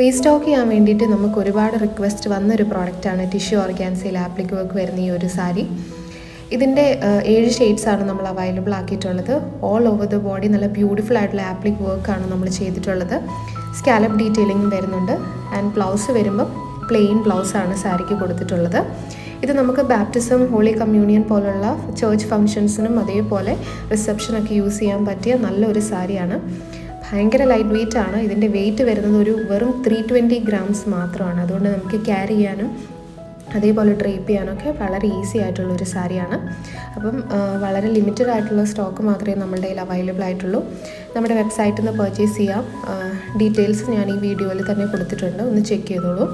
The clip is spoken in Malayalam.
റീസ്റ്റോക്ക് ചെയ്യാൻ വേണ്ടിയിട്ട് നമുക്ക് ഒരുപാട് റിക്വസ്റ്റ് വന്നൊരു പ്രോഡക്റ്റാണ് ടിഷ്യൂ ഓർഗാൻസയിൽ ആപ്ലിക് വർക്ക് വരുന്ന ഈ ഒരു സാരി. ഇതിൻ്റെ 7 ഷെയ്ഡ്സാണ് നമ്മൾ അവൈലബിൾ ആക്കിയിട്ടുള്ളത്. ഓൾ ഓവർ ദ ബോഡി നല്ല ബ്യൂട്ടിഫുൾ ആയിട്ടുള്ള ആപ്ലിക് വർക്കാണ് നമ്മൾ ചെയ്തിട്ടുള്ളത്. സ്കാലപ്പ് ഡീറ്റെയിലിംഗ് വരുന്നുണ്ട്. ആൻഡ് ബ്ലൗസ് വരുമ്പോൾ പ്ലെയിൻ ബ്ലൗസാണ് സാരിക്ക് കൊടുത്തിട്ടുള്ളത്. ഇത് നമുക്ക് ബാപ്റ്റിസം, ഹോളി കമ്മ്യൂണിയൻ പോലുള്ള ചർച്ച് ഫങ്ഷൻസിനും അതേപോലെ റിസപ്ഷനൊക്കെ യൂസ് ചെയ്യാൻ പറ്റിയ നല്ലൊരു സാരിയാണ്. ഭയങ്കര ലൈറ്റ് വെയ്റ്റ് ആണ്. ഇതിൻ്റെ വെയിറ്റ് വരുന്നത് വെറും 320 ഗ്രാംസ് മാത്രമാണ്. അതുകൊണ്ട് നമുക്ക് ക്യാരി ചെയ്യാനും അതേപോലെ ഡ്രേപ്പ് ചെയ്യാനൊക്കെ വളരെ ഈസി ആയിട്ടുള്ളൊരു സാരിയാണ്. അപ്പം വളരെ ലിമിറ്റഡ് ആയിട്ടുള്ള സ്റ്റോക്ക് മാത്രമേ നമ്മുടെ കയ്യിൽ അവൈലബിൾ ആയിട്ടുള്ളൂ. നമ്മുടെ വെബ്സൈറ്റിൽ നിന്ന് പർച്ചേസ് ചെയ്യാം. ഡീറ്റെയിൽസ് ഞാൻ ഈ വീഡിയോയിൽ തന്നെ കൊടുത്തിട്ടുണ്ട്, ഒന്ന് ചെക്ക് ചെയ്തോളൂ.